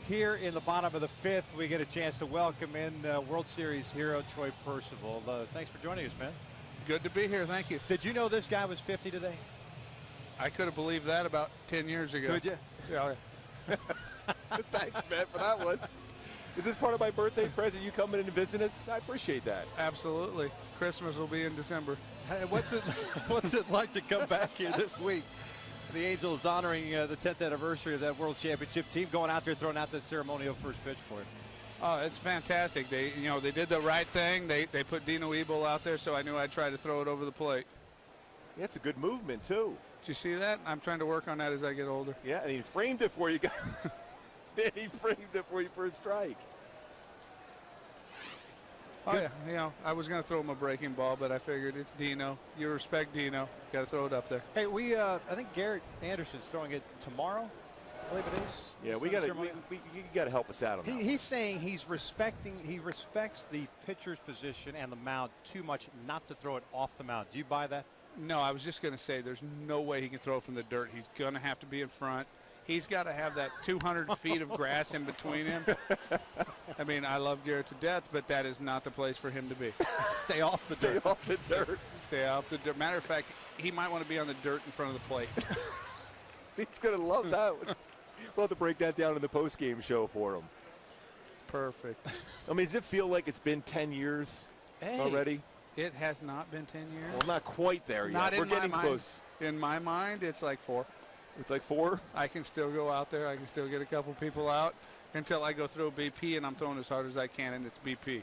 Here in the bottom of the fifth, we get a chance to welcome in World Series hero Troy Percival. Thanks for joining us, man. Good to be here. Thank you. Did you know this guy was 50 today? I could have believed that about 10 years ago. Could you? Yeah. Thanks, man, for that one. Is this part of my birthday present? You coming in and visiting us? I appreciate that. Absolutely. Christmas will be in December. Hey, what's it like to come back here this week? The Angels honoring the 10th anniversary of that World Championship team, going out there throwing out the ceremonial first pitch for it. Oh, it's fantastic. They did the right thing. They put Dino Ebel out there, so I knew I'd try to throw it over the plate. Yeah, it's a good movement too. Did you see that? I'm trying to work on that as I get older. Yeah, and he framed it for you. He framed it for you for a strike. Oh, yeah. I was going to throw him a breaking ball, but I figured it's Dino. You respect Dino. Got to throw it up there. Hey, I think Garrett Anderson's throwing it tomorrow, I believe it is. Yeah, you got to help us out on that. He's saying he respects the pitcher's position and the mound too much not to throw it off the mound. Do you buy that? No, I was just going to say there's no way he can throw from the dirt. He's going to have to be in front. He's got to have that 200 feet of grass in between him. I mean, I love Garrett to death, but that is not the place for him to be. Stay off the dirt. Stay off the dirt. Stay off the dirt. Matter of fact, he might want to be on the dirt in front of the plate. He's going to love that one. We'll have to break that down in the post-game show for him. Perfect. I mean, does it feel like it's been 10 years already? It has not been 10 years. Well, not quite there yet. We're getting close. In my mind, it's like 4. It's like 4? I can still go out there. I can still get a couple people out until I go throw BP, and I'm throwing as hard as I can, and it's BP.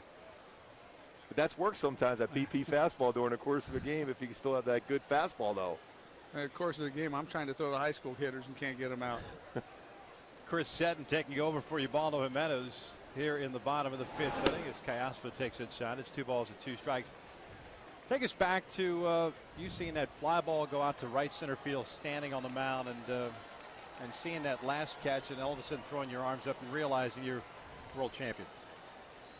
But that's work sometimes, that BP fastball during the course of a game, if you can still have that good fastball, though. In the course of the game, I'm trying to throw the high school hitters and can't get them out. Chris Seton taking over for Ubaldo Jimenez here in the bottom of the fifth inning as Cayaspa takes it shot. It's 2 balls and 2 strikes. Take us back to you seeing that fly ball go out to right center field, standing on the mound, and seeing that last catch, and all of a sudden throwing your arms up and realizing you're world champion.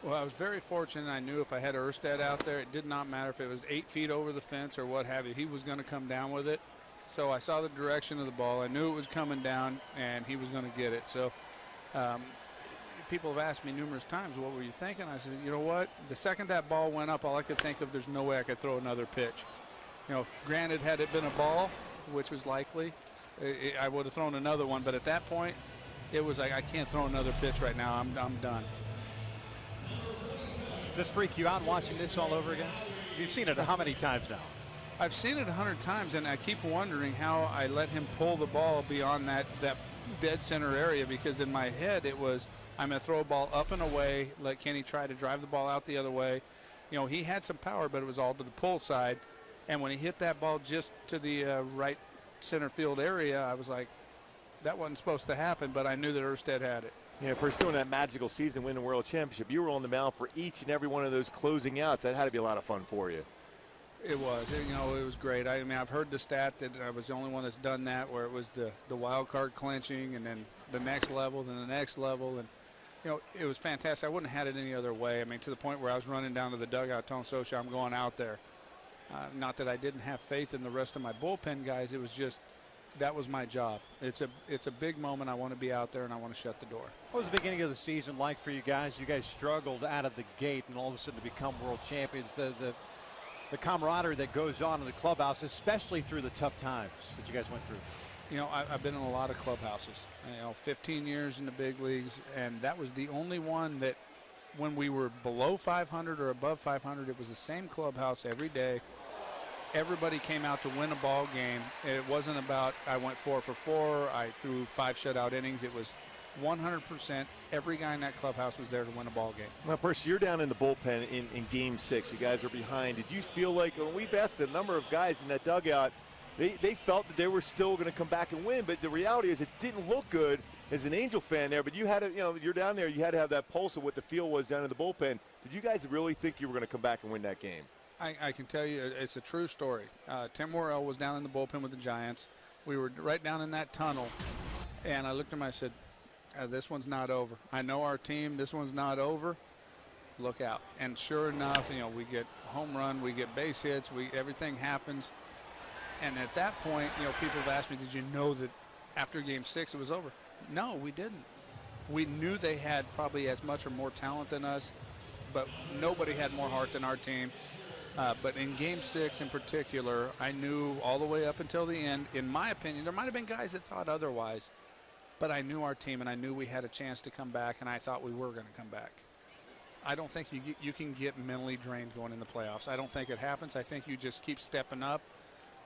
Well, I was very fortunate. I knew if I had Erstad out there, it did not matter if it was 8 feet over the fence or what have you. He was going to come down with it. So I saw the direction of the ball. I knew it was coming down, and he was going to get it. So people have asked me numerous times, what were you thinking? I said, you know what? The second that ball went up, all I could think of, there's no way I could throw another pitch. Granted, had it been a ball, which was likely, I would have thrown another one. But at that point, it was like, I can't throw another pitch right now. I'm done. Does this freak you out watching this all over again? You've seen it how many times now? I've seen it 100 times, and I keep wondering how I let him pull the ball beyond that dead center area, because in my head it was, I'm going to throw a ball up and away, let Kenny try to drive the ball out the other way. He had some power, but it was all to the pull side. And when he hit that ball just to the right center field area, I was like, that wasn't supposed to happen, but I knew that Erstad had it. Yeah, pursuing that magical season, winning the World Championship, you were on the mound for each and every one of those closing outs. That had to be a lot of fun for you. It was. It was great. I mean, I've heard the stat that I was the only one that's done that, where it was the wild card clinching and then the next level, then the next level. And, it was fantastic. I wouldn't have had it any other way. I mean, to the point where I was running down to the dugout telling Sosha I'm going out there. Not that I didn't have faith in the rest of my bullpen guys. It was just, that was my job. It's a big moment. I want to be out there, and I want to shut the door. What was the beginning of the season like for you guys? You guys struggled out of the gate, and all of a sudden to become world champions. The camaraderie that goes on in the clubhouse, especially through the tough times that you guys went through. I've been in a lot of clubhouses. 15 years in the big leagues, and that was the only one that when we were below 500 or above 500, it was the same clubhouse every day. Everybody came out to win a ball game. It wasn't about I went 4 for 4, I threw 5 shutout innings. It was 100%. Every guy in that clubhouse was there to win a ball game. Now, Percy, you're down in the bullpen in Game 6. You guys are behind. Did you feel like, when we've asked a number of guys in that dugout, they felt that they were still going to come back and win, but the reality is it didn't look good as an Angel fan there, but you had to, you're down there, you had to have that pulse of what the feel was down in the bullpen. Did you guys really think you were going to come back and win that game? I can tell you it's a true story. Tim Worrell was down in the bullpen with the Giants. We were right down in that tunnel, and I looked at him and I said, this one's not over. I know our team, this one's not over. Look out. And sure enough, we get home run, we get base hits, everything happens. And at that point, people have asked me, did you know that after Game 6 it was over? No, we didn't. We knew they had probably as much or more talent than us, but nobody had more heart than our team. But in Game 6 in particular, I knew all the way up until the end, in my opinion, there might have been guys that thought otherwise, but I knew our team and I knew we had a chance to come back, and I thought we were going to come back. I don't think you can get mentally drained going in the playoffs. I don't think it happens. I think you just keep stepping up.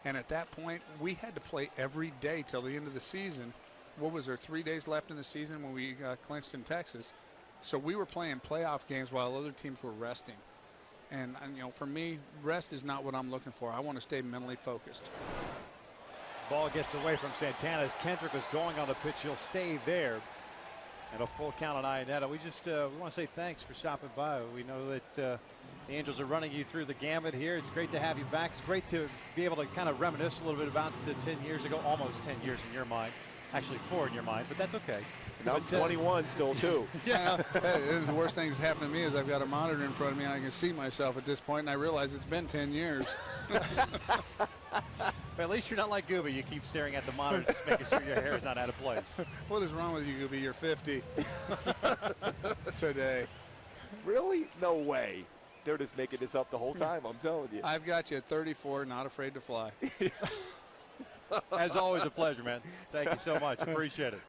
And at that point, we had to play every day till the end of the season. What was there, 3 days left in the season when we clinched in Texas? So we were playing playoff games while other teams were resting. And you know, for me, rest is not what I'm looking for. I want to stay mentally focused. Ball gets away from Santana as Kendrick is going on the pitch. He'll stay there. And a full count on Iannetta. We just we want to say thanks for stopping by. We know that the Angels are running you through the gamut here. It's great to have you back. It's great to be able to kind of reminisce a little bit about 10 years ago, almost 10 years in your mind. Actually 4 in your mind, but that's okay. And I'm 21 still, too. Yeah. The worst thing that's happened to me is I've got a monitor in front of me and I can see myself at this point, and I realize it's been 10 years. But at least you're not like Gooby. You keep staring at the monitor, just making sure your hair is not out of place. What is wrong with you, Gooby? You're 50 today. Really? No way. They're just making this up the whole time, I'm telling you. I've got you at 34, not afraid to fly. As always, a pleasure, man. Thank you so much. Appreciate it.